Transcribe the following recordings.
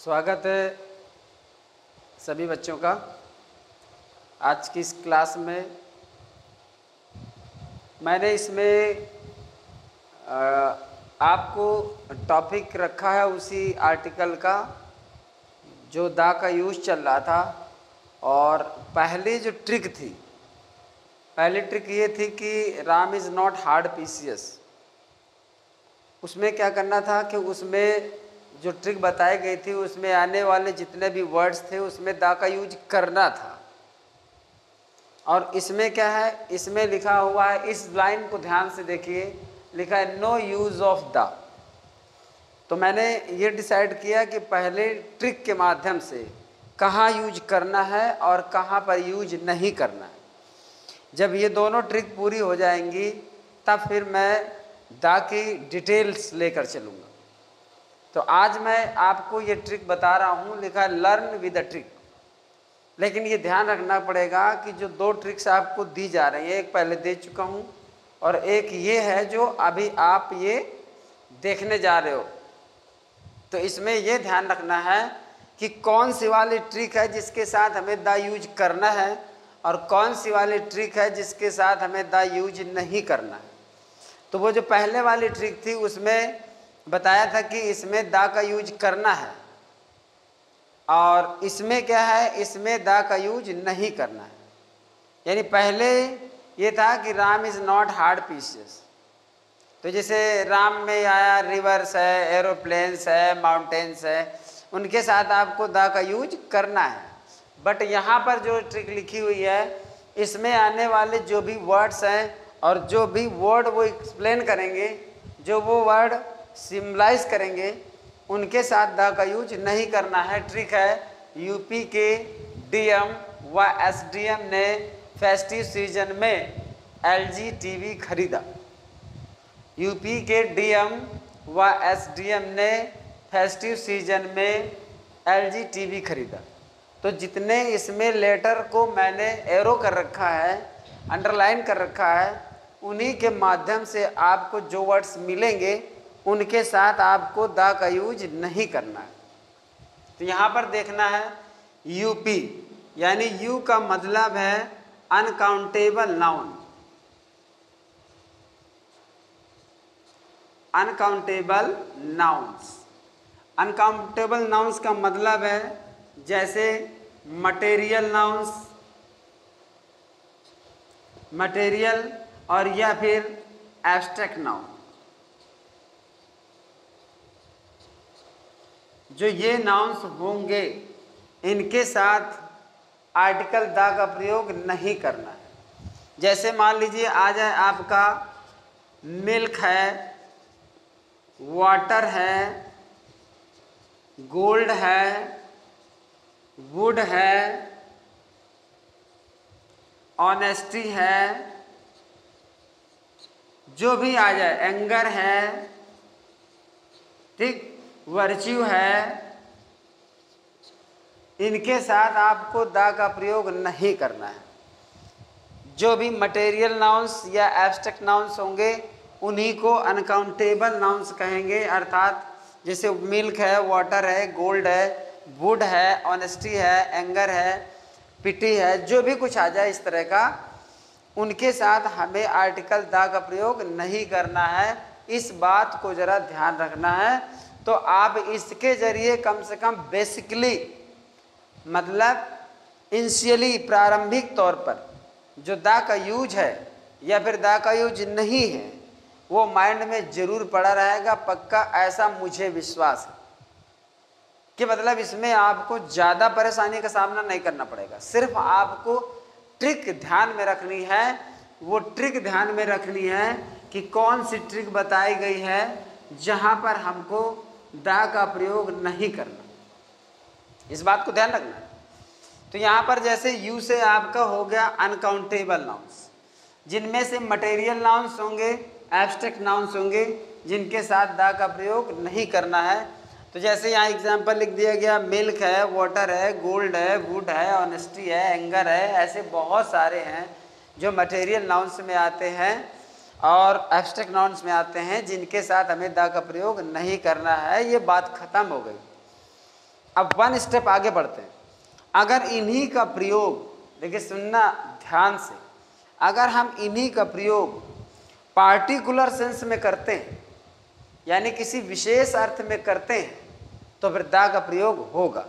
स्वागत है सभी बच्चों का आज की इस क्लास में। मैंने इसमें आपको टॉपिक रखा है उसी आर्टिकल का जो दा का यूज़ चल रहा था। और पहली जो ट्रिक थी, पहली ट्रिक ये थी कि Ram is not hard PCS. उसमें क्या करना था कि उसमें जो ट्रिक बताई गई थी उसमें आने वाले जितने भी वर्ड्स थे उसमें दा का यूज करना था। और इसमें क्या है, इसमें लिखा हुआ है, इस लाइन को ध्यान से देखिए, लिखा है नो यूज़ ऑफ दा। तो मैंने ये डिसाइड किया कि पहले ट्रिक के माध्यम से कहाँ यूज करना है और कहाँ पर यूज नहीं करना है। जब ये दोनों ट्रिक पूरी हो जाएंगी तब फिर मैं दा की डिटेल्स लेकर चलूँगा। तो आज मैं आपको ये ट्रिक बता रहा हूँ, लिखा है लर्न विद अ ट्रिक। लेकिन ये ध्यान रखना पड़ेगा कि जो दो ट्रिक्स आपको दी जा रही है, एक पहले दे चुका हूँ और एक ये है जो अभी आप ये देखने जा रहे हो। तो इसमें ये ध्यान रखना है कि कौन सी वाली ट्रिक है जिसके साथ हमें दा यूज करना है और कौन सी वाली ट्रिक है जिसके साथ हमें दा यूज नहीं करना है। तो वो जो पहले वाली ट्रिक थी उसमें बताया था कि इसमें दा का यूज करना है और इसमें क्या है, इसमें दा का यूज नहीं करना है। यानी पहले ये था कि Ram is not hard pieces. तो जैसे राम में आया रिवर्स है, एरोप्लेन्स है, माउंटेन्स है, उनके साथ आपको दा का यूज करना है। बट यहाँ पर जो ट्रिक लिखी हुई है इसमें आने वाले जो भी वर्ड्स हैं और जो भी वर्ड वो एक्सप्लेन करेंगे, जो वो वर्ड सिम्बलाइज करेंगे, उनके साथ दा का यूज नहीं करना है। ट्रिक है यूपी के डीएम व एसडीएम ने फेस्टिव सीजन में एलजी टीवी खरीदा। यूपी के डीएम व एसडीएम ने फेस्टिव सीजन में एलजी टीवी खरीदा। तो जितने इसमें लेटर को मैंने एरो कर रखा है, अंडरलाइन कर रखा है, उन्हीं के माध्यम से आपको जो वर्ड्स मिलेंगे उनके साथ आपको दा का यूज नहीं करना है। तो यहाँ पर देखना है यूपी, यानी यू का मतलब है uncountable noun. Uncountable nouns, uncountable nouns का मतलब है जैसे मटेरियल नाउन्स, मटेरियल और या फिर एब्स्ट्रैक्ट नाउन। जो ये नाउन्स होंगे इनके साथ आर्टिकल दा का प्रयोग नहीं करना है। जैसे मान लीजिए आ जाए आपका मिल्क है, वाटर है, गोल्ड है, वुड है, ऑनेस्टी है, जो भी आ जाए, एंगर है, ठीक, वर्च्यू है, इनके साथ आपको दा का प्रयोग नहीं करना है। जो भी मटेरियल नाउन्स या एब्स्ट्रैक्ट नाउन्स होंगे उन्हीं को अनकाउंटेबल नाउन्स कहेंगे। अर्थात जैसे मिल्क है, वाटर है, गोल्ड है, वुड है, ऑनेस्टी है, एंगर है, पिटी है, जो भी कुछ आ जाए इस तरह का, उनके साथ हमें आर्टिकल दा का प्रयोग नहीं करना है। इस बात को ज़रा ध्यान रखना है। तो आप इसके जरिए कम से कम बेसिकली, मतलब इनिशियली, प्रारंभिक तौर पर जो दा का यूज है या फिर दा का यूज नहीं है वो माइंड में जरूर पड़ा रहेगा, पक्का, ऐसा मुझे विश्वास है कि मतलब इसमें आपको ज़्यादा परेशानी का सामना नहीं करना पड़ेगा। सिर्फ आपको ट्रिक ध्यान में रखनी है। वो ट्रिक ध्यान में रखनी है कि कौन सी ट्रिक बताई गई है जहाँ पर हमको दा का प्रयोग नहीं करना, इस बात को ध्यान रखना है। तो यहाँ पर जैसे यू से आपका हो गया अनकाउंटेबल नाउन्स, जिनमें से मटेरियल नाउन्स होंगे, एब्स्ट्रैक्ट नाउन्स होंगे, जिनके साथ दा का प्रयोग नहीं करना है। तो जैसे यहाँ एग्जाम्पल लिख दिया गया, मिल्क है, वाटर है, गोल्ड है, वुड है, ऑनेस्टी है, एंगर है, ऐसे बहुत सारे हैं जो मटेरियल नाउन्स में आते हैं और एब्स्ट्रैक्ट नाउन्स में आते हैं, जिनके साथ हमें दा का प्रयोग नहीं करना है। ये बात खत्म हो गई। अब वन स्टेप आगे बढ़ते हैं। अगर इन्हीं का प्रयोग, देखिए सुनना ध्यान से, अगर हम इन्हीं का प्रयोग पार्टिकुलर सेंस में करते हैं, यानी किसी विशेष अर्थ में करते हैं, तो फिर द का प्रयोग होगा।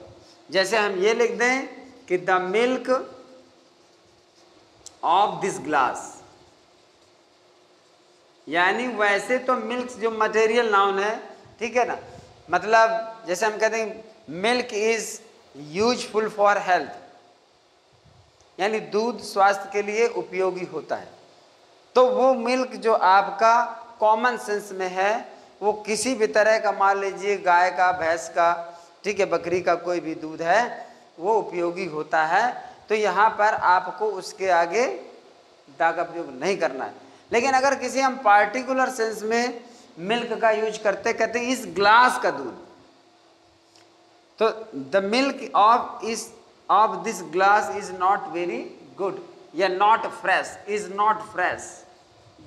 जैसे हम ये लिख दें कि the milk of this glass, यानी वैसे तो मिल्क जो मटेरियल नाउन है, ठीक है ना, मतलब जैसे हम कहते हैं milk is useful for health, यानी दूध स्वास्थ्य के लिए उपयोगी होता है। तो वो मिल्क जो आपका कॉमन सेंस में है, वो किसी भी तरह का, मान लीजिए गाय का, भैंस का, ठीक है, बकरी का कोई भी दूध है, वो उपयोगी होता है। तो यहाँ पर आपको उसके आगे दा का प्रयोग नहीं करना है। लेकिन अगर किसी हम पार्टिकुलर सेंस में मिल्क का यूज करते, कहते हैं इस ग्लास का दूध, तो the milk of this glass is not very good, या not fresh, is not fresh,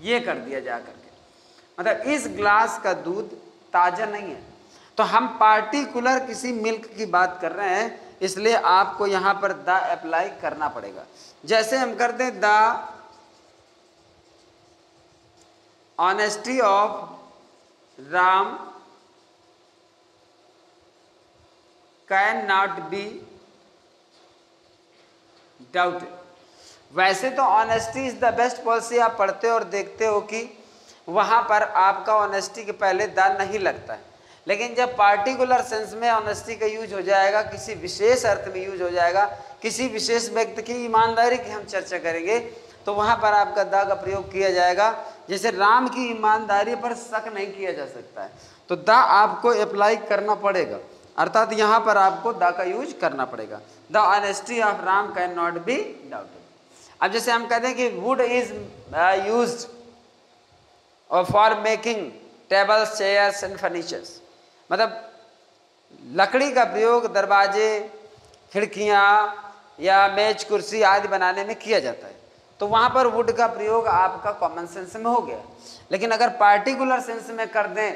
ये कर दिया जा करके, मतलब इस ग्लास का दूध ताजा नहीं है। तो हम पार्टिकुलर किसी मिल्क की बात कर रहे हैं, इसलिए आपको यहां पर द अप्लाई करना पड़ेगा। जैसे हम करते हैं the honesty of Ram can not be doubted. वैसे तो honesty is the best policy आप पढ़ते हो और देखते हो कि वहां पर आपका ऑनेस्टी के पहले द नहीं लगता है, लेकिन जब पार्टिकुलर सेंस में ऑनेस्टी का यूज हो जाएगा, किसी विशेष अर्थ में यूज हो जाएगा, किसी विशेष व्यक्ति की ईमानदारी की हम चर्चा करेंगे, तो वहां पर आपका द का प्रयोग किया जाएगा। जैसे राम की ईमानदारी पर शक नहीं किया जा सकता है, तो द आपको अप्लाई करना पड़ेगा, अर्थात यहाँ पर आपको द का यूज करना पड़ेगा। The honesty of Ram can not be doubted. अब जैसे हम कहते हैं कि would is used for making tables, chairs and furnitures, मतलब लकड़ी का प्रयोग दरवाजे, खिड़कियाँ या मेज, कुर्सी आदि बनाने में किया जाता है। तो वहाँ पर वुड का प्रयोग आपका कॉमन सेंस में हो गया। लेकिन अगर पार्टिकुलर सेंस में कर दें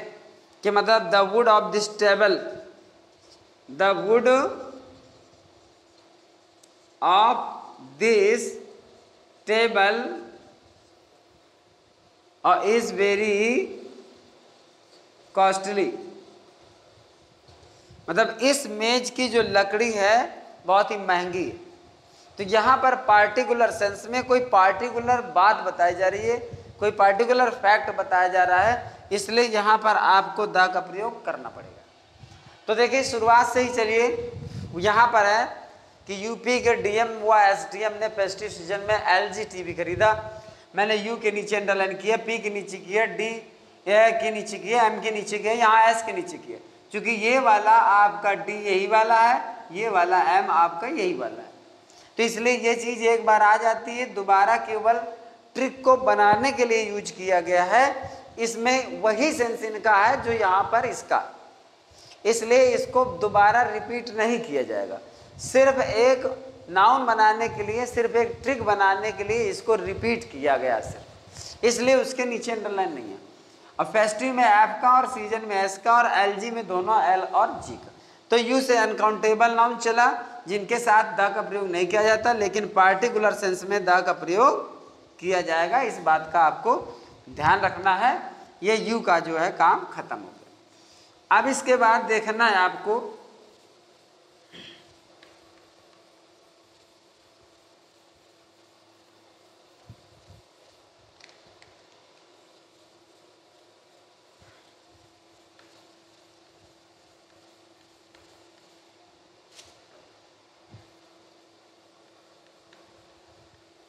कि मतलब the wood of this table, the wood of this table is very costly, मतलब इस मेज की जो लकड़ी है बहुत ही महंगी है। तो यहाँ पर पार्टिकुलर सेंस में कोई पार्टिकुलर बात बताई जा रही है, कोई पार्टिकुलर फैक्ट बताया जा रहा है, इसलिए यहाँ पर आपको द का प्रयोग करना पड़ेगा। तो देखिए शुरुआत से ही चलिए, यहाँ पर है कि यूपी के डीएम व एसडीएम ने फेस्टिव सीजन में एलजी टीवी खरीदा। मैंने यू के नीचे अंडरलाइन किया, पी के नीचे किया, डी के नीचे किया, एम के नीचे किया, यहाँ एस के नीचे किया, क्योंकि ये वाला आपका डी यही वाला है, ये वाला एम आपका यही वाला है। तो इसलिए ये चीज़ एक बार आ जाती है, दोबारा केवल ट्रिक को बनाने के लिए यूज किया गया है। इसमें वही सेंस इनका है जो यहाँ पर इसका, इसलिए इसको दोबारा रिपीट नहीं किया जाएगा। सिर्फ एक नाउन बनाने के लिए, सिर्फ एक ट्रिक बनाने के लिए इसको रिपीट किया गया सिर्फ, इसलिए उसके नीचे अंडरलाइन नहीं है। और फेस्टिव में एफ का और सीजन में एस का और एलजी में दोनों एल और जी का। तो यू से अनकाउंटेबल नाउन चला जिनके साथ द का प्रयोग नहीं किया जाता, लेकिन पार्टिकुलर सेंस में द का प्रयोग किया जाएगा। इस बात का आपको ध्यान रखना है। ये यू का जो है काम खत्म हो गया। अब इसके बाद देखना है आपको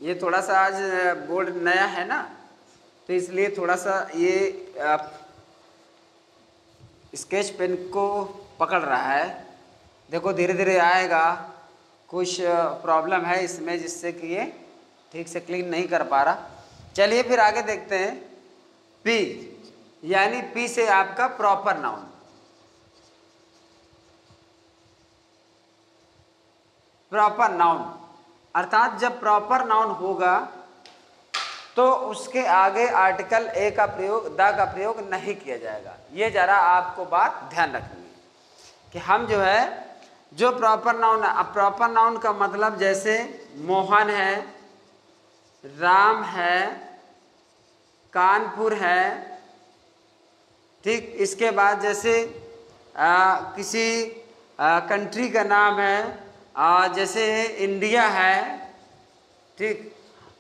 ये थोड़ा सा आज बोर्ड नया है ना, तो इसलिए थोड़ा सा ये स्केच पेन को पकड़ रहा है। देखो धीरे धीरे आएगा, कुछ प्रॉब्लम है इसमें जिससे कि ये ठीक से क्लीन नहीं कर पा रहा। चलिए फिर आगे देखते हैं। पी यानी पी से आपका प्रॉपर नाउन, प्रॉपर नाउन अर्थात जब प्रॉपर नाउन होगा तो उसके आगे आर्टिकल ए का प्रयोग, द का प्रयोग नहीं किया जाएगा। ये जरा आपको बात ध्यान रखनी है कि हम जो है जो प्रॉपर नाउन है, अब प्रॉपर नाउन का मतलब जैसे मोहन है, राम है, कानपुर है, ठीक। इसके बाद जैसे किसी कंट्री का नाम है, जैसे इंडिया है, ठीक।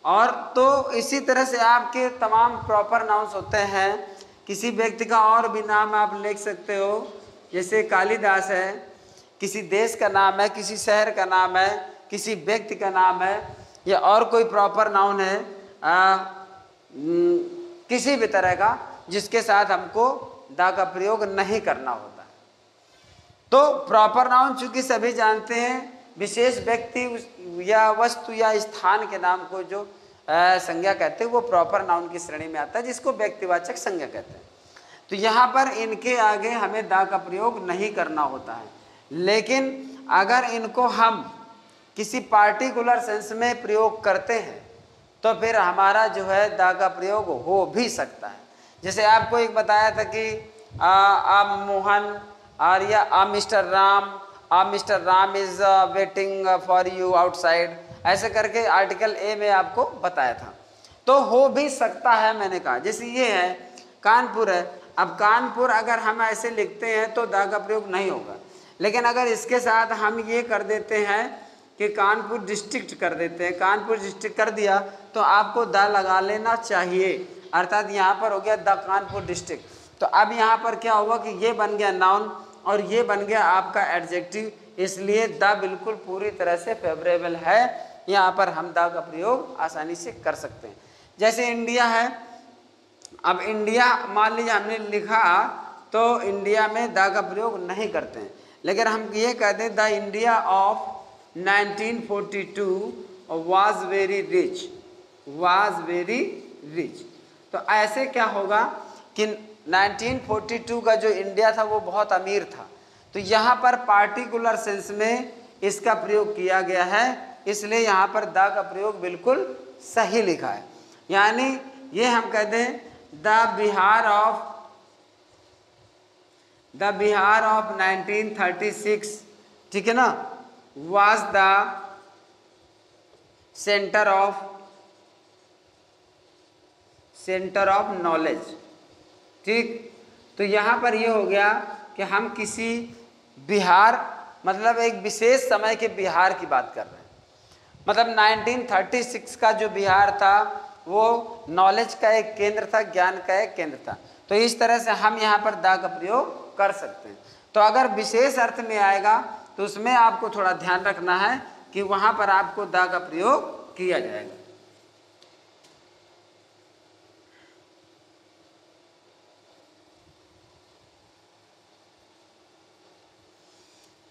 और तो इसी तरह से आपके तमाम प्रॉपर नाउन्स होते हैं। किसी व्यक्ति का और भी नाम आप लिख सकते हो, जैसे कालिदास है, किसी देश का नाम है, किसी शहर का नाम है, किसी व्यक्ति का नाम है, या और कोई प्रॉपर नाउन है किसी भी तरह का जिसके साथ हमको दा का प्रयोग नहीं करना होता है। तो प्रॉपर नाउन चूंकि सभी जानते हैं, विशेष व्यक्ति या वस्तु या स्थान के नाम को जो संज्ञा कहते हैं वो प्रॉपर नाउन की श्रेणी में आता है, जिसको व्यक्तिवाचक संज्ञा कहते हैं। तो यहाँ पर इनके आगे हमें दा का प्रयोग नहीं करना होता है, लेकिन अगर इनको हम किसी पार्टिकुलर सेंस में प्रयोग करते हैं तो फिर हमारा जो है दा का प्रयोग हो भी सकता है। जैसे आपको एक बताया था कि मोहन और या mister Ram is waiting for you outside, ऐसे करके आर्टिकल ए में आपको बताया था। तो हो भी सकता है, मैंने कहा। जैसे ये है कानपुर है, अब कानपुर अगर हम ऐसे लिखते हैं तो दा का प्रयोग नहीं होगा, लेकिन अगर इसके साथ हम ये कर देते हैं कि कानपुर डिस्ट्रिक्ट कर देते हैं, कानपुर डिस्ट्रिक्ट कर दिया तो आपको दा लगा लेना चाहिए, अर्थात यहाँ पर हो गया द कानपुर डिस्ट्रिक्ट। तो अब यहाँ पर क्या हुआ कि ये बन गया नाउन और ये बन गया आपका एडजेक्टिव, इसलिए द बिल्कुल पूरी तरह से फेवरेबल है। यहाँ पर हम द का प्रयोग आसानी से कर सकते हैं। जैसे इंडिया है, अब इंडिया मान लीजिए हमने लिखा तो इंडिया में द का प्रयोग नहीं करते हैं, लेकिन हम ये कहते हैं the India of 1942 was very rich। तो ऐसे क्या होगा कि 1942 का जो इंडिया था वो बहुत अमीर था, तो यहाँ पर पार्टिकुलर सेंस में इसका प्रयोग किया गया है, इसलिए यहाँ पर द का प्रयोग बिल्कुल सही लिखा है। यानी ये हम कहते हैं द बिहार ऑफ 1936, ठीक है ना, was the centre of knowledge, ठीक। तो यहाँ पर ये हो गया कि हम किसी बिहार मतलब एक विशेष समय के बिहार की बात कर रहे हैं, मतलब 1936 का जो बिहार था वो नॉलेज का एक केंद्र था, ज्ञान का एक केंद्र था। तो इस तरह से हम यहाँ पर दा का प्रयोग कर सकते हैं। तो अगर विशेष अर्थ में आएगा तो उसमें आपको थोड़ा ध्यान रखना है कि वहां पर आपको दा का प्रयोग किया जाएगा।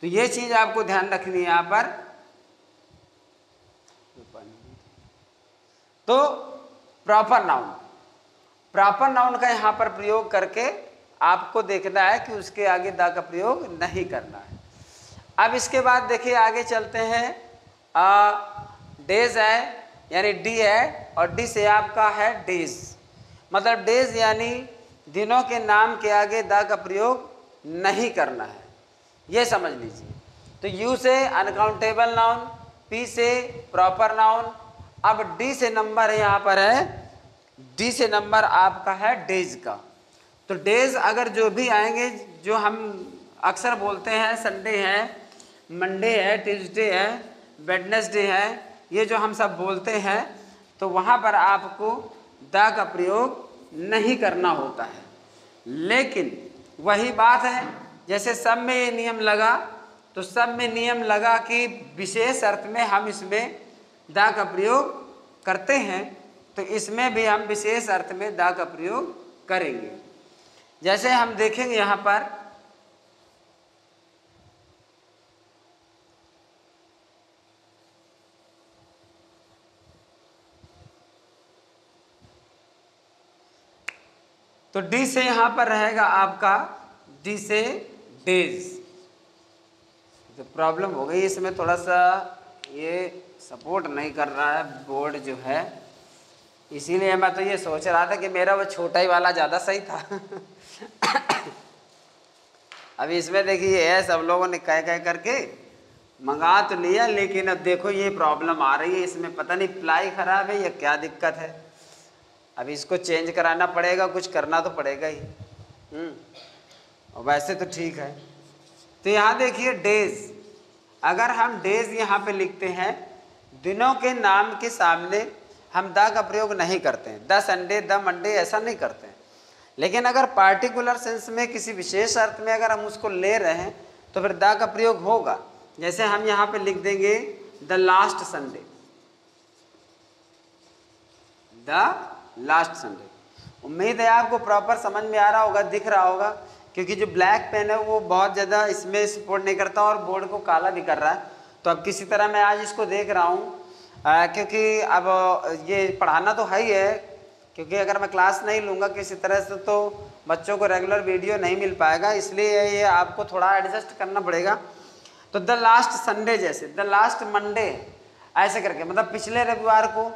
तो ये चीज आपको ध्यान रखनी है यहाँ पर। तो प्रॉपर नाउन का यहाँ पर प्रयोग करके आपको देखना है कि उसके आगे दा का प्रयोग नहीं करना है। अब इसके बाद देखिए आगे चलते हैं, डेज है यानी डी है, और डी से आपका है डेज, मतलब डेज यानी दिनों के नाम के आगे दा का प्रयोग नहीं करना है, ये समझ लीजिए। तो यू से अनकाउंटेबल नाउन, पी से प्रॉपर नाउन, अब डी से नंबर है, यहाँ पर है डी से नंबर आपका है डेज का। तो डेज अगर जो भी आएंगे, जो हम अक्सर बोलते हैं संडे है, मंडे है, ट्यूसडे है, वेडनेसडे है, ये जो हम सब बोलते हैं, तो वहाँ पर आपको दा का प्रयोग नहीं करना होता है। लेकिन वही बात है, जैसे सब में ये नियम लगा, तो सब में नियम लगा कि विशेष अर्थ में हम इसमें दा का प्रयोग करते हैं, तो इसमें भी हम विशेष अर्थ में दा का प्रयोग करेंगे। जैसे हम देखेंगे यहाँ पर, तो डी से यहाँ पर रहेगा आपका, डी से डेज। तो प्रॉब्लम हो गई इसमें, थोड़ा सा ये सपोर्ट नहीं कर रहा है बोर्ड जो है, इसीलिए मैं तो ये सोच रहा था कि मेरा वो छोटा ही वाला ज़्यादा सही था। अभी इसमें देखिए है सब लोगों ने कह करके मंगा तो लिया, लेकिन अब देखो ये प्रॉब्लम आ रही है, इसमें पता नहीं प्लाई खराब है या क्या दिक्कत है। अब इसको चेंज कराना पड़ेगा, कुछ करना तो पड़ेगा ही। और वैसे तो ठीक है। तो यहाँ देखिए डेज, अगर हम डेज यहाँ पे लिखते हैं, दिनों के नाम के सामने हम द का प्रयोग नहीं करते हैं। द संडे, द मंडे ऐसा नहीं करते हैं। लेकिन अगर पार्टिकुलर सेंस में किसी विशेष अर्थ में अगर हम उसको ले रहे हैं तो फिर द का प्रयोग होगा। जैसे हम यहाँ पे लिख देंगे the last Sunday, the last Sunday. उम्मीद है आपको प्रॉपर समझ में आ रहा होगा, दिख रहा होगा, क्योंकि जो ब्लैक पेन है वो बहुत ज़्यादा इसमें सपोर्ट नहीं करता और बोर्ड को काला भी कर रहा है। तो अब किसी तरह मैं आज इसको देख रहा हूँ, क्योंकि अब ये पढ़ाना तो है ही है, क्योंकि अगर मैं क्लास नहीं लूँगा किसी तरह से तो बच्चों को रेगुलर वीडियो नहीं मिल पाएगा, इसलिए ये आपको थोड़ा एडजस्ट करना पड़ेगा। तो द लास्ट संडे, जैसे द लास्ट मंडे ऐसे करके, मतलब पिछले रविवार को,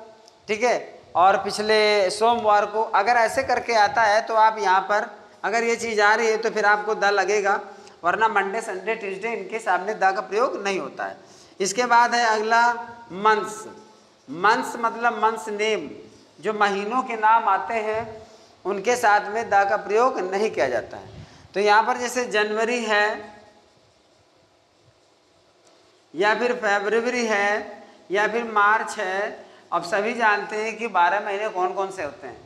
ठीक है, और पिछले सोमवार को, अगर ऐसे करके आता है तो आप यहाँ पर अगर ये चीज़ आ रही है तो फिर आपको द लगेगा, वरना मंडे, संडे, ट्यूसडे इनके सामने द का प्रयोग नहीं होता है। इसके बाद है अगला मंथ्स। मंथ्स मतलब मंथ्स नेम, जो महीनों के नाम आते हैं उनके साथ में द का प्रयोग नहीं किया जाता है। तो यहाँ पर जैसे जनवरी है या फिर फरवरी है या फिर मार्च है, अब सभी जानते हैं कि 12 महीने कौन कौन से होते हैं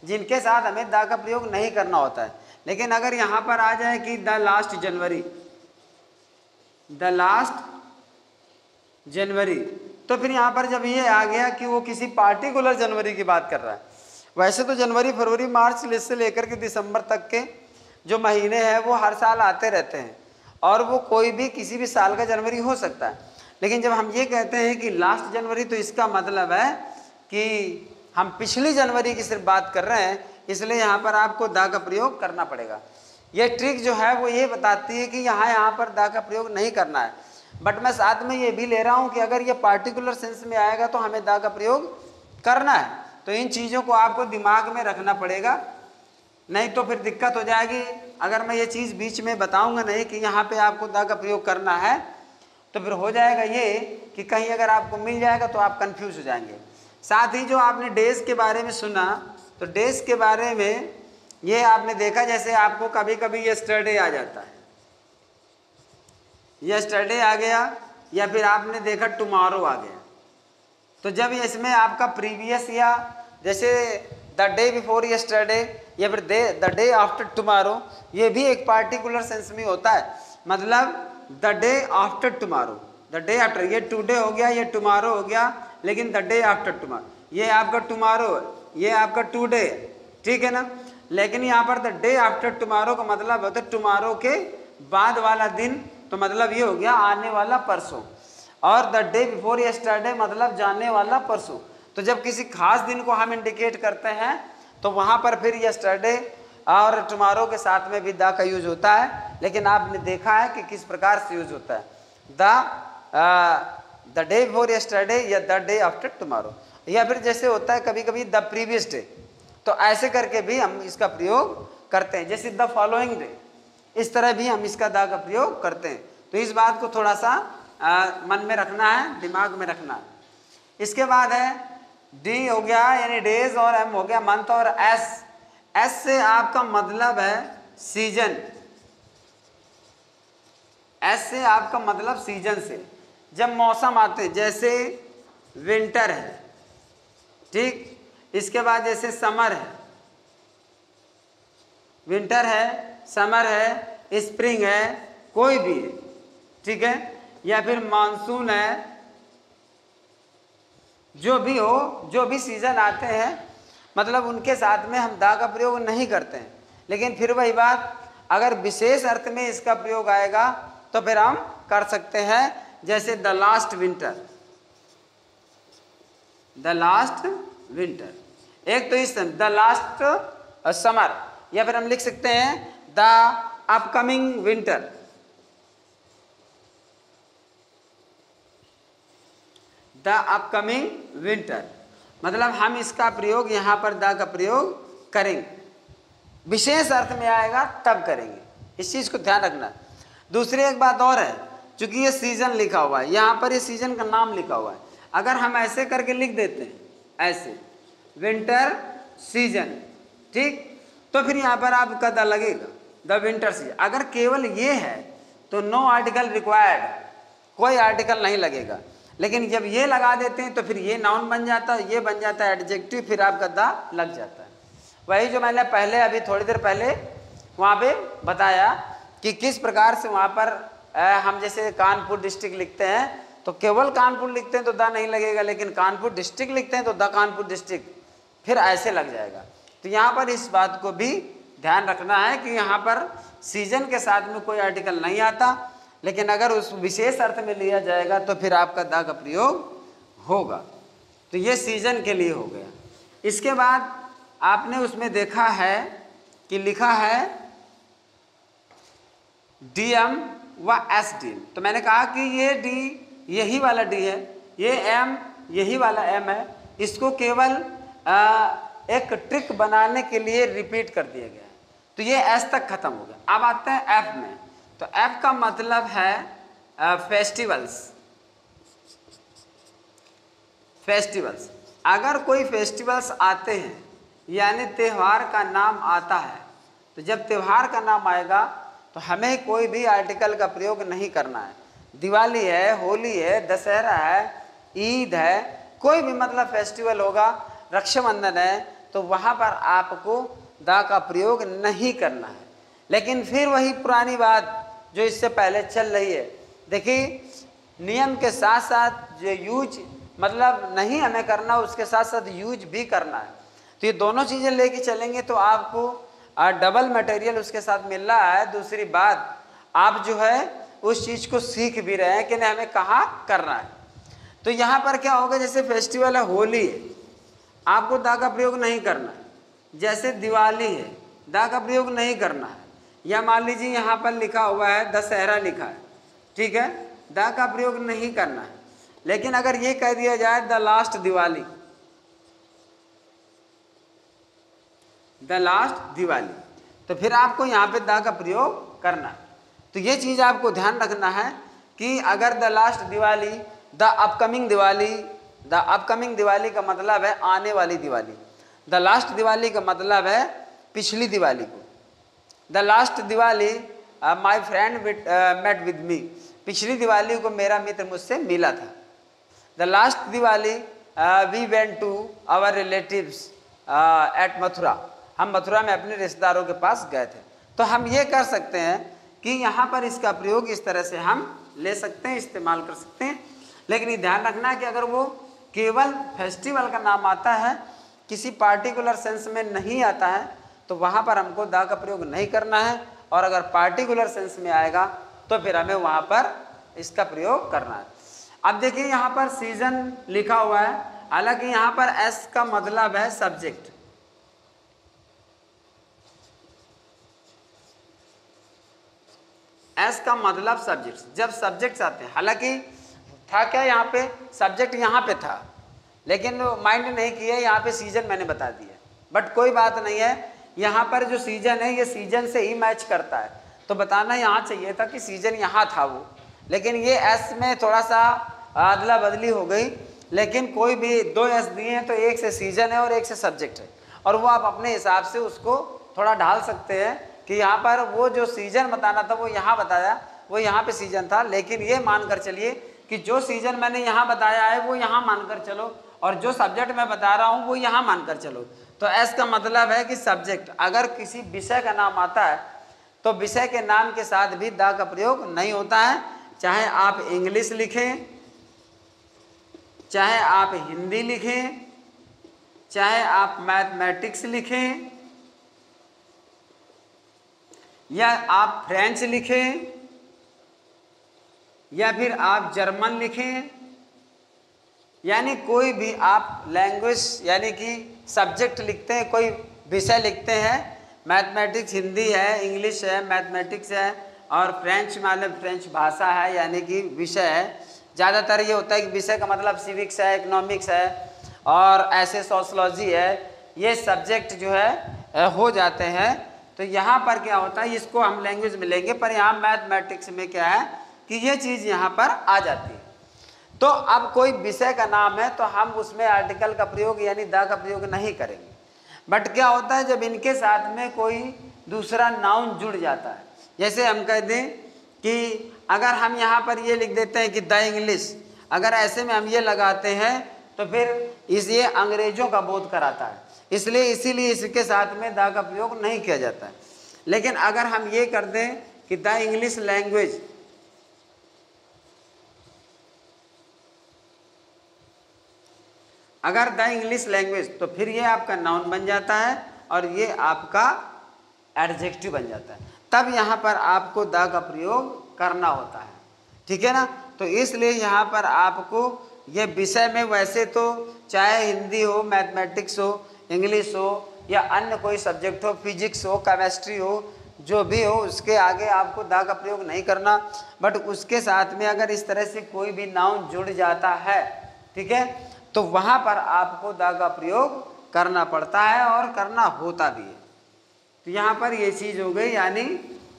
जिनके साथ हमें द का प्रयोग नहीं करना होता है। लेकिन अगर यहाँ पर आ जाए कि the last January, the last January, तो फिर यहाँ पर जब ये आ गया कि वो किसी पार्टिकुलर जनवरी की बात कर रहा है। वैसे तो जनवरी, फरवरी, मार्च से लेकर के दिसंबर तक के जो महीने हैं वो हर साल आते रहते हैं और वो कोई भी किसी भी साल का जनवरी हो सकता है। लेकिन जब हम ये कहते हैं कि लास्ट जनवरी, तो इसका मतलब है कि हम पिछली जनवरी की सिर्फ बात कर रहे हैं, इसलिए यहाँ पर आपको द का प्रयोग करना पड़ेगा। ये ट्रिक जो है वो ये बताती है कि यहाँ पर द का प्रयोग नहीं करना है। बट मैं साथ में ये भी ले रहा हूँ कि अगर ये पार्टिकुलर सेंस में आएगा तो हमें द का प्रयोग करना है। तो इन चीज़ों को आपको दिमाग में रखना पड़ेगा, नहीं तो फिर दिक्कत हो जाएगी। अगर मैं ये चीज़ बीच में बताऊँगा नहीं कि यहाँ पर आपको द का प्रयोग करना है, तो फिर हो जाएगा ये कि कहीं अगर आपको मिल जाएगा तो आप कंफ्यूज हो जाएंगे। साथ ही जो आपने डेज के बारे में सुना, तो डेज के बारे में ये आपने देखा, जैसे आपको कभी कभी यस्टरडे आ जाता है, यस्टरडे आ गया, या फिर आपने देखा टुमारो आ गया। तो जब इसमें आपका प्रीवियस या जैसे द डे बिफोर यस्टरडे या फिर द डे आफ्टर टुमारो, ये भी एक पार्टिकुलर सेंस में होता है। मतलब the day after tomorrow, the day after, ये टुडे हो गया, ये टुमारो हो गया, लेकिन द डे आफ्टर टुमारो, ये आपका टुमारो, ये आपका टुडे, ठीक है ना। लेकिन यहाँ पर द डे आफ्टर टुमारो का मतलब होता है टुमारो के बाद वाला दिन, तो मतलब ये हो गया आने वाला परसों। और द डे बिफोर यस्टरडे मतलब जाने वाला परसों। तो जब किसी खास दिन को हम इंडिकेट करते हैं तो वहाँ पर फिर यस्टरडे और टुमारो के साथ में भी द का यूज होता है। लेकिन आपने देखा है कि किस प्रकार से यूज होता है, द डे बिफोर यस्टरडे या द डे आफ्टर टुमारो, या फिर जैसे होता है कभी कभी द प्रीवियस डे। तो ऐसे करके भी हम इसका प्रयोग करते हैं, जैसे द फॉलोइंग डे, इस तरह भी हम इसका द का प्रयोग करते हैं। तो इस बात को थोड़ा सा मन में रखना है, दिमाग में रखना है। इसके बाद है डी हो गया यानी डेज, और एम हो गया मंथ, और एस, एस से आपका मतलब है सीजन, एस से आपका मतलब सीजन से। जब मौसम आते हैं, जैसे विंटर है, ठीक, इसके बाद जैसे समर है, विंटर है, समर है, स्प्रिंग है, कोई भी है, ठीक है, या फिर मानसून है, जो भी हो, जो भी सीजन आते हैं, मतलब उनके साथ में हम द का प्रयोग नहीं करते हैं। लेकिन फिर वही बात, अगर विशेष अर्थ में इसका प्रयोग आएगा तो फिर हम कर सकते हैं, जैसे the last winter, the last winter. एक तो इस द लास्ट समर, या फिर हम लिख सकते हैं the upcoming winter, the upcoming winter. मतलब हम इसका प्रयोग यहाँ पर द का प्रयोग करेंगे, विशेष अर्थ में आएगा तब करेंगे, इस चीज़ को ध्यान रखना। दूसरी एक बात और है, चूंकि ये सीजन लिखा हुआ है, यहाँ पर ये सीजन का नाम लिखा हुआ है, अगर हम ऐसे करके लिख देते हैं, ऐसे विंटर सीजन, ठीक, तो फिर यहाँ पर आपका द लगेगा, द विंटर सीजन। अगर केवल ये है तो नो आर्टिकल रिक्वायर्ड, कोई आर्टिकल नहीं लगेगा। लेकिन जब ये लगा देते हैं तो फिर ये नाउन बन जाता है, ये बन जाता है एडजेक्टिव, फिर आपका द लग जाता है। वही जो मैंने पहले अभी थोड़ी देर पहले वहाँ पे बताया कि किस प्रकार से वहाँ पर हम जैसे कानपुर डिस्ट्रिक्ट लिखते हैं तो केवल कानपुर लिखते हैं तो द नहीं लगेगा, लेकिन कानपुर डिस्ट्रिक्ट लिखते हैं तो द कानपुर डिस्ट्रिक्ट फिर ऐसे लग जाएगा। तो यहाँ पर इस बात को भी ध्यान रखना है कि यहाँ पर सीजन के साथ में कोई आर्टिकल नहीं आता, लेकिन अगर उस विशेष अर्थ में लिया जाएगा तो फिर आपका द का प्रयोग होगा। तो ये सीजन के लिए हो गया। इसके बाद आपने उसमें देखा है कि लिखा है डीएम व एसडी। तो मैंने कहा कि ये डी यही वाला डी है, ये एम यही वाला एम है, इसको केवल एक ट्रिक बनाने के लिए रिपीट कर दिया गया है, तो ये एस तक खत्म हो गया। अब आते हैं एफ में। तो एफ का मतलब है फेस्टिवल्स। फेस्टिवल्स, अगर कोई फेस्टिवल्स आते हैं यानी त्यौहार का नाम आता है, तो जब त्यौहार का नाम आएगा तो हमें कोई भी आर्टिकल का प्रयोग नहीं करना है। दिवाली है, होली है, दशहरा है, ईद है, कोई भी मतलब फेस्टिवल होगा, रक्षाबंधन है, तो वहाँ पर आपको द का प्रयोग नहीं करना है। लेकिन फिर वही पुरानी बात जो इससे पहले चल रही है, देखिए नियम के साथ साथ जो यूज मतलब नहीं हमें करना, उसके साथ साथ यूज भी करना है। तो ये दोनों चीज़ें लेके चलेंगे तो आपको डबल मटेरियल उसके साथ मिल रहा है। दूसरी बात, आप जो है उस चीज़ को सीख भी रहे हैं कि नहीं हमें कहाँ करना है। तो यहाँ पर क्या होगा, जैसे फेस्टिवल है, होली है, आपको द का प्रयोग नहीं करना है। जैसे दिवाली है, द का प्रयोग नहीं करना है। या मान लीजिए यहाँ पर लिखा हुआ है दशहरा लिखा है, ठीक है, द का प्रयोग नहीं करना है। लेकिन अगर ये कह दिया जाए the last Diwali, the last Diwali, तो फिर आपको यहाँ पे द का प्रयोग करना है। तो ये चीज़ आपको ध्यान रखना है कि अगर the last Diwali, the upcoming Diwali, the upcoming Diwali का मतलब है आने वाली दिवाली, द लास्ट दिवाली का मतलब है पिछली दिवाली को। The last Diwali my friend met with me, पिछली दिवाली को मेरा मित्र मुझसे मिला था। The last Diwali we went to our relatives at Mathura, हम मथुरा में अपने रिश्तेदारों के पास गए थे। तो हम ये कर सकते हैं कि यहाँ पर इसका प्रयोग इस तरह से हम ले सकते हैं, इस्तेमाल कर सकते हैं। लेकिन ये ध्यान रखना है कि अगर वो केवल फेस्टिवल का नाम आता है, किसी पार्टिकुलर सेंस में नहीं आता है, तो वहाँ पर हमको द का प्रयोग नहीं करना है। और अगर पार्टिकुलर सेंस में आएगा तो फिर हमें वहाँ पर इसका प्रयोग करना है। अब देखिए यहाँ पर सीजन लिखा हुआ है, हालांकि यहाँ पर एस का मतलब है सब्जेक्ट। एस का मतलब सब्जेक्ट, जब सब्जेक्ट्स आते हैं, हालांकि था क्या यहाँ पे सब्जेक्ट यहाँ पे था, लेकिन माइंड नहीं किया, यहाँ पे सीजन मैंने बता दिया। बट कोई बात नहीं है, यहाँ पर जो सीजन है ये सीजन से ही मैच करता है, तो बताना यहाँ चाहिए था कि सीजन यहाँ था वो, लेकिन ये एस में थोड़ा सा अदला बदली हो गई। लेकिन कोई भी दो एस दिए हैं तो एक से सीजन है और एक से सब्जेक्ट है, और वो आप अपने हिसाब से उसको थोड़ा ढाल सकते हैं कि यहाँ पर वो जो सीजन बताना था वो यहाँ बताया, वो यहाँ पे सीजन था। लेकिन ये मानकर चलिए कि जो सीजन मैंने यहाँ बताया है वो यहाँ मानकर चलो, और जो सब्जेक्ट मैं बता रहा हूँ वो यहाँ मानकर चलो। तो एस का मतलब है कि सब्जेक्ट। अगर किसी विषय का नाम आता है तो विषय के नाम के साथ भी द का प्रयोग नहीं होता है, चाहे आप इंग्लिश लिखें, चाहे आप हिंदी लिखें, चाहे आप मैथमेटिक्स लिखें, या आप फ्रेंच लिखें, या फिर आप जर्मन लिखें, यानी कोई भी आप लैंग्वेज यानी कि सब्जेक्ट लिखते हैं, कोई विषय लिखते हैं, मैथमेटिक्स हिंदी है, इंग्लिश है, मैथमेटिक्स है, और फ्रेंच मतलब फ्रेंच भाषा है यानी कि विषय है। ज़्यादातर ये होता है कि विषय का मतलब सिविक्स है, इकोनॉमिक्स है, और ऐसे सोशलॉजी है, ये सब्जेक्ट जो है हो जाते हैं। तो यहाँ पर क्या होता है, इसको हम लैंग्वेज में लेंगे, पर यहाँ मैथमेटिक्स में क्या है कि ये चीज यहाँ पर आ जाती है। तो अब कोई विषय का नाम है तो हम उसमें आर्टिकल का प्रयोग यानी द का प्रयोग नहीं करेंगे। बट क्या होता है जब इनके साथ में कोई दूसरा नाउन जुड़ जाता है, जैसे हम कह दें कि अगर हम यहाँ पर ये लिख देते हैं कि द इंग्लिश, अगर ऐसे में हम ये लगाते हैं तो फिर ये अंग्रेजों का बोध कराता है, इसीलिए इसके साथ में द का प्रयोग नहीं किया जाता है। लेकिन अगर हम ये कर दें कि द इंग्लिश लैंग्वेज, अगर द इंग्लिश लैंग्वेज, तो फिर ये आपका नाउन बन जाता है और ये आपका एडजेक्टिव बन जाता है। तब यहाँ पर आपको द का प्रयोग करना होता है, ठीक है ना। तो इसलिए यहाँ पर आपको ये विषय में वैसे तो चाहे हिंदी हो, मैथमेटिक्स हो, इंग्लिश हो या अन्य कोई सब्जेक्ट हो, फिजिक्स हो, केमिस्ट्री हो, जो भी हो, उसके आगे आपको द का प्रयोग नहीं करना। बट उसके साथ में अगर इस तरह से कोई भी नाउन जुड़ जाता है, ठीक है, तो वहाँ पर आपको द का प्रयोग करना पड़ता है और करना होता भी है। तो यहाँ पर ये चीज़ हो गई, यानी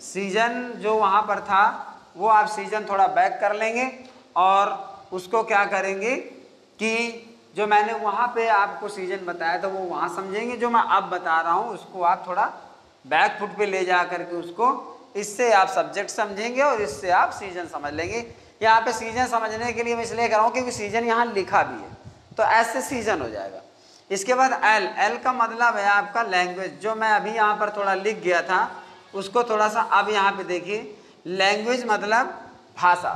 सीजन जो वहाँ पर था वो आप सीजन थोड़ा बैक कर लेंगे और उसको क्या करेंगे कि जो मैंने वहाँ पे आपको सीजन बताया था वो वहाँ समझेंगे, जो मैं अब बता रहा हूँ उसको आप थोड़ा बैक फुट पे ले जा करके उसको, इससे आप सब्जेक्ट समझेंगे और इससे आप सीजन समझ लेंगे। यहाँ पे सीजन समझने के लिए मैं इसलिए कर रहा हूँ क्योंकि सीजन यहाँ लिखा भी है, तो ऐसे सीजन हो जाएगा। इसके बाद एल का मतलब है आपका लैंग्वेज, जो मैं अभी यहाँ पर थोड़ा लिख गया था उसको थोड़ा सा अब यहाँ पे देखिए। लैंग्वेज मतलब भाषा।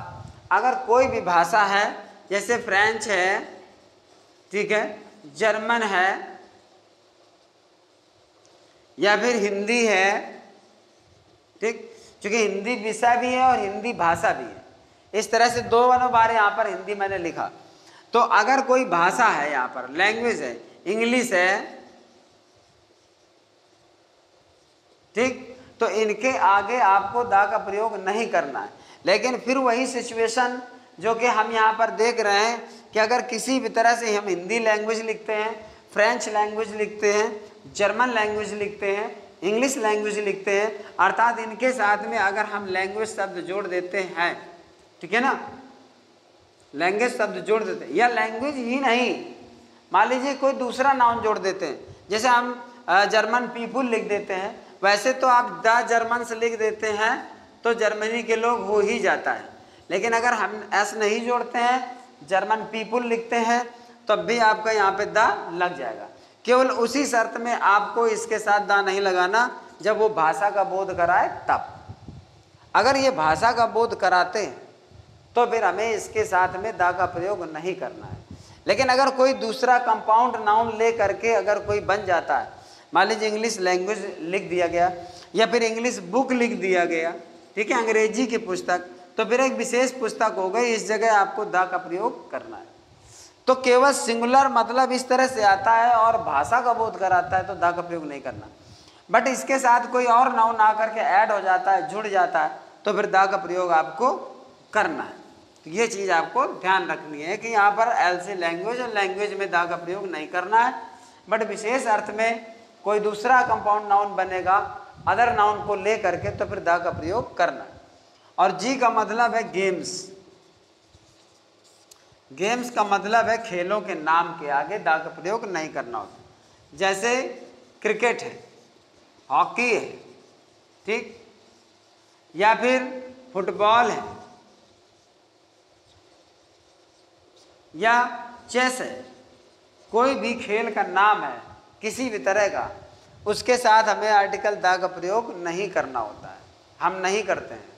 अगर कोई भी भाषा है, जैसे फ्रेंच है, ठीक है, जर्मन है या फिर हिंदी है, ठीक, क्योंकि हिंदी विषय भी है और हिंदी भाषा भी है, इस तरह से दो बार यहाँ पर हिंदी मैंने लिखा। तो अगर कोई भाषा है, यहाँ पर लैंग्वेज है, इंग्लिश है, ठीक, तो इनके आगे आपको द का प्रयोग नहीं करना है। लेकिन फिर वही सिचुएशन जो कि हम यहाँ पर देख रहे हैं कि अगर किसी भी तरह से हम हिंदी लैंग्वेज लिखते हैं, फ्रेंच लैंग्वेज लिखते हैं, जर्मन लैंग्वेज लिखते हैं, इंग्लिश लैंग्वेज लिखते हैं, अर्थात इनके साथ में अगर हम लैंग्वेज शब्द जोड़ देते हैं, ठीक है ना, लैंग्वेज शब्द जोड़ देते हैं, या लैंग्वेज ही नहीं, मान लीजिए कोई दूसरा नाउन जोड़ देते हैं, जैसे हम जर्मन पीपुल लिख देते हैं, वैसे तो आप द जर्मन से लिख देते हैं तो जर्मनी के लोग हो ही जाता है। लेकिन अगर हम एस नहीं जोड़ते हैं, जर्मन पीपुल लिखते हैं, तब भी आपका यहाँ पे द लग जाएगा। केवल उसी शर्त में आपको इसके साथ द नहीं लगाना जब वो भाषा का बोध कराए तब। अगर ये भाषा का बोध कराते तो फिर हमें इसके साथ में द का प्रयोग नहीं करना है। लेकिन अगर कोई दूसरा कंपाउंड नाउन ले करके अगर कोई बन जाता है, मान लीजिए इंग्लिश लैंग्वेज लिख दिया गया या फिर इंग्लिश बुक लिख दिया गया, ठीक है, अंग्रेजी की पुस्तक, तो फिर एक विशेष पुस्तक हो गई, इस जगह आपको द का प्रयोग करना है। तो केवल सिंगुलर मतलब इस तरह से आता है और भाषा का बोध कराता है तो द का प्रयोग नहीं करना। बट इसके साथ कोई और नाउन आकर के ऐड हो जाता है, जुड़ जाता है, तो फिर द का प्रयोग आपको करना है। तो ये चीज़ आपको ध्यान रखनी है कि यहाँ पर एल से लैंग्वेज और लैंग्वेज में द का प्रयोग नहीं करना है। बट विशेष अर्थ में कोई दूसरा कंपाउंड नाउन बनेगा अदर नाउन को ले करके, तो फिर द का प्रयोग करना है। और जी का मतलब है गेम्स। गेम्स का मतलब है खेलों के नाम के आगे द का प्रयोग नहीं करना होता। जैसे क्रिकेट है, हॉकी है, ठीक, या फिर फुटबॉल है या चेस है, कोई भी खेल का नाम है किसी भी तरह का, उसके साथ हमें आर्टिकल द का प्रयोग नहीं करना होता है, हम नहीं करते हैं।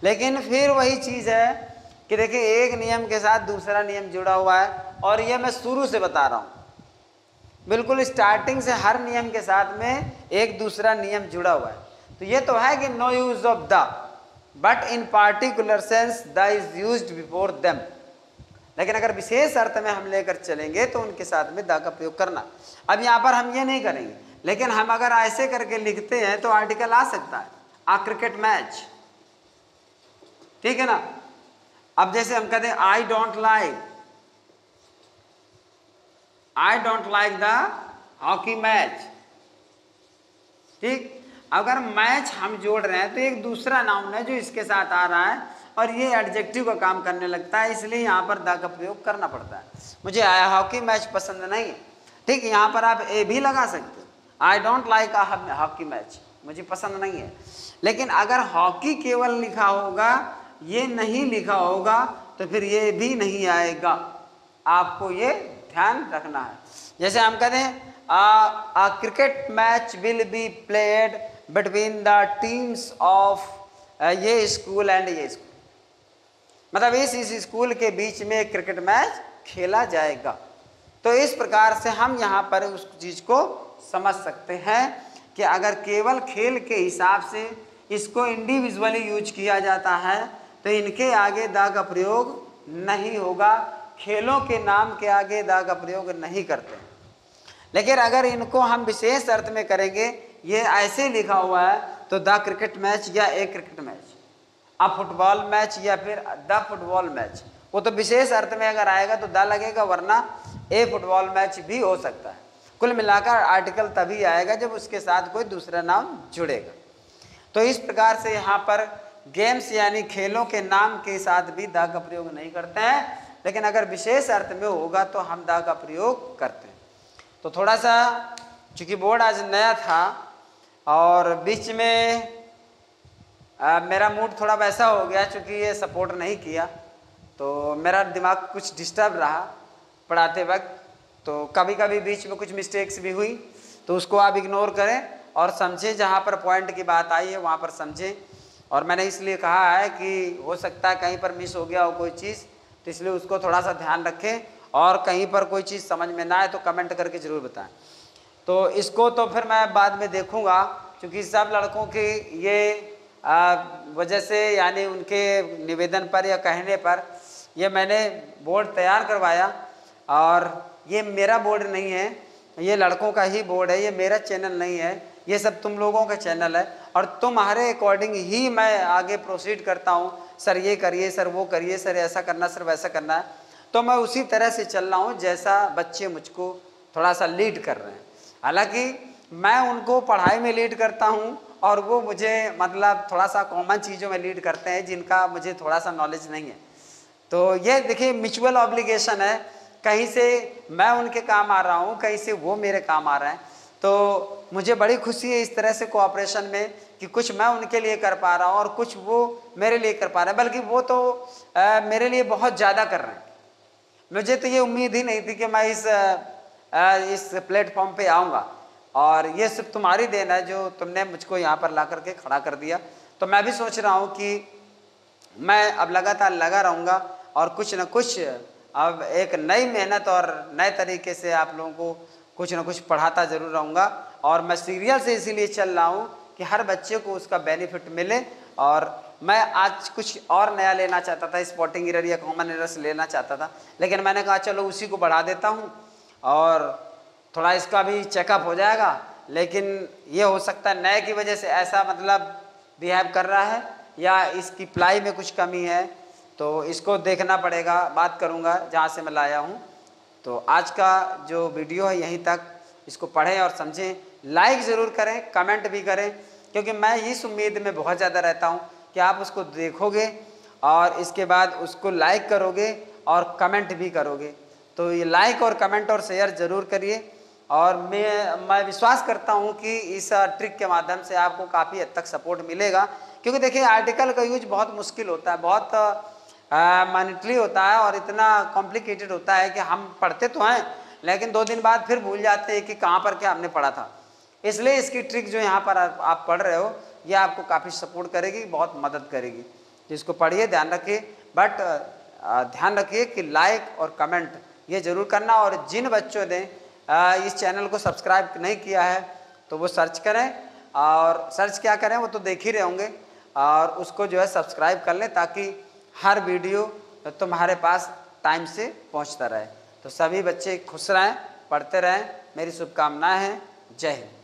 लेकिन फिर वही चीज़ है कि देखिए एक नियम के साथ दूसरा नियम जुड़ा हुआ है, और ये मैं शुरू से बता रहा हूँ, बिल्कुल स्टार्टिंग से हर नियम के साथ में एक दूसरा नियम जुड़ा हुआ है। तो ये तो है कि no use of the, but in particular sense the is used before them. लेकिन अगर विशेष अर्थ में हम लेकर चलेंगे तो उनके साथ में द का प्रयोग करना। अब यहाँ पर हम ये नहीं करेंगे, लेकिन हम अगर ऐसे करके लिखते हैं तो आर्टिकल आ सकता है, आ क्रिकेट मैच, ठीक है ना। अब जैसे हम कहते हैं I don't like the hockey match, ठीक। अगर मैच हम जोड़ रहे हैं तो एक दूसरा नाउन है जो इसके साथ आ रहा है, और ये एडजेक्टिव का काम करने लगता है, इसलिए यहाँ पर द का प्रयोग करना पड़ता है। मुझे हॉकी मैच पसंद नहीं है, ठीक, यहाँ पर आप ए भी लगा सकते हो, I don't like hockey match, मुझे पसंद नहीं है। लेकिन अगर हॉकी केवल लिखा होगा, ये नहीं लिखा होगा, तो फिर ये भी नहीं आएगा, आपको ये ध्यान रखना है। जैसे हम कहते हैं a cricket match will be played between the teams of ये स्कूल एंड ये स्कूल, मतलब इस स्कूल के बीच में एक क्रिकेट मैच खेला जाएगा। तो इस प्रकार से हम यहाँ पर उस चीज को समझ सकते हैं कि अगर केवल खेल के हिसाब से इसको इंडिविजुअली यूज किया जाता है तो इनके आगे द का प्रयोग नहीं होगा, खेलों के नाम के आगे द का प्रयोग नहीं करते। लेकिन अगर इनको हम विशेष अर्थ में करेंगे, ये ऐसे लिखा हुआ है तो द क्रिकेट मैच या a cricket match, a football match या फिर द फुटबॉल मैच, वो तो विशेष अर्थ में अगर आएगा तो द लगेगा, वरना ए फुटबॉल मैच भी हो सकता है। कुल मिलाकर आर्टिकल तभी आएगा जब उसके साथ कोई दूसरा नाम जुड़ेगा। तो इस प्रकार से यहाँ पर गेम्स यानी खेलों के नाम के साथ भी द का प्रयोग नहीं करते हैं, लेकिन अगर विशेष अर्थ में होगा तो हम द का प्रयोग करते हैं। तो थोड़ा सा चूँकि बोर्ड आज नया था और बीच में मेरा मूड थोड़ा वैसा हो गया, चूँकि ये सपोर्ट नहीं किया तो मेरा दिमाग कुछ डिस्टर्ब रहा पढ़ाते वक्त, तो कभी कभी बीच में कुछ मिस्टेक्स भी हुई, तो उसको आप इग्नोर करें और समझें, जहाँ पर पॉइंट की बात आई है वहाँ पर समझें। और मैंने इसलिए कहा है कि हो सकता है कहीं पर मिस हो गया हो कोई चीज़, तो इसलिए उसको थोड़ा सा ध्यान रखें, और कहीं पर कोई चीज़ समझ में ना आए तो कमेंट करके ज़रूर बताएं। तो इसको तो फिर मैं बाद में देखूंगा, क्योंकि सब लड़कों की ये वजह से यानी उनके निवेदन पर या कहने पर ये मैंने बोर्ड तैयार करवाया, और ये मेरा बोर्ड नहीं है, ये लड़कों का ही बोर्ड है, ये मेरा चैनल नहीं है, ये सब तुम लोगों का चैनल है, और तुम्हारे अकॉर्डिंग ही मैं आगे प्रोसीड करता हूँ। सर ये करिए, सर वो करिए, सर ऐसा करना, सर वैसा करना है, तो मैं उसी तरह से चल रहा हूँ जैसा बच्चे मुझको थोड़ा सा लीड कर रहे हैं। हालांकि मैं उनको पढ़ाई में लीड करता हूँ और वो मुझे मतलब थोड़ा सा कॉमन चीज़ों में लीड करते हैं जिनका मुझे थोड़ा सा नॉलेज नहीं है। तो ये देखिए म्यूचुअल ऑब्लिगेशन है, कहीं से मैं उनके काम आ रहा हूँ, कहीं से वो मेरे काम आ रहे हैं। तो मुझे बड़ी खुशी है इस तरह से कोऑपरेशन में कि कुछ मैं उनके लिए कर पा रहा हूँ और कुछ वो मेरे लिए कर पा रहे हैं, बल्कि वो तो मेरे लिए बहुत ज़्यादा कर रहे हैं। मुझे तो ये उम्मीद ही नहीं थी कि मैं इस प्लेटफॉर्म पे आऊँगा, और ये सिर्फ तुम्हारी देन है जो तुमने मुझको यहाँ पर ला करके खड़ा कर दिया। तो मैं भी सोच रहा हूँ कि मैं अब लगातार लगा रहूँगा और कुछ न कुछ अब एक नई मेहनत और नए तरीके से आप लोगों को कुछ न कुछ पढ़ाता ज़रूर रहूँगा। और मैं सीरियल से इसीलिए चल रहा हूँ कि हर बच्चे को उसका बेनिफिट मिले। और मैं आज कुछ और नया लेना चाहता था, स्पॉटिंग एरर या कॉमन एरर्स लेना चाहता था, लेकिन मैंने कहा चलो उसी को बढ़ा देता हूँ और थोड़ा इसका भी चेकअप हो जाएगा। लेकिन ये हो सकता है नए की वजह से ऐसा मतलब बिहेव कर रहा है या इसकी प्लाई में कुछ कमी है, तो इसको देखना पड़ेगा, बात करूँगा जहाँ से मैं लाया हूँ। तो आज का जो वीडियो है यहीं तक, इसको पढ़ें और समझें, लाइक ज़रूर करें, कमेंट भी करें, क्योंकि मैं इस उम्मीद में बहुत ज़्यादा रहता हूँ कि आप उसको देखोगे और इसके बाद उसको लाइक करोगे और कमेंट भी करोगे। तो ये लाइक और कमेंट और शेयर ज़रूर करिए। और मैं विश्वास करता हूँ कि इस ट्रिक के माध्यम से आपको काफ़ी हद तक सपोर्ट मिलेगा, क्योंकि देखिए आर्टिकल का यूज बहुत मुश्किल होता है, बहुत माइन्यूटली होता है और इतना कॉम्प्लिकेटेड होता है कि हम पढ़ते तो हैं लेकिन 2 दिन बाद फिर भूल जाते हैं कि कहाँ पर क्या हमने पढ़ा था। इसलिए इसकी ट्रिक जो यहाँ पर आप पढ़ रहे हो ये आपको काफ़ी सपोर्ट करेगी, बहुत मदद करेगी। तो इसको पढ़िए, ध्यान रखिए, बट ध्यान रखिए कि लाइक और कमेंट ये ज़रूर करना। और जिन बच्चों ने इस चैनल को सब्सक्राइब नहीं किया है तो वो सर्च करें, और सर्च क्या करें वो तो देख ही रहे होंगे, और उसको जो है सब्सक्राइब कर लें ताकि हर वीडियो तुम्हारे पास टाइम से पहुंचता रहे। तो सभी बच्चे खुश रहें, पढ़ते रहें, मेरी शुभकामनाएं हैं। जय हिंद।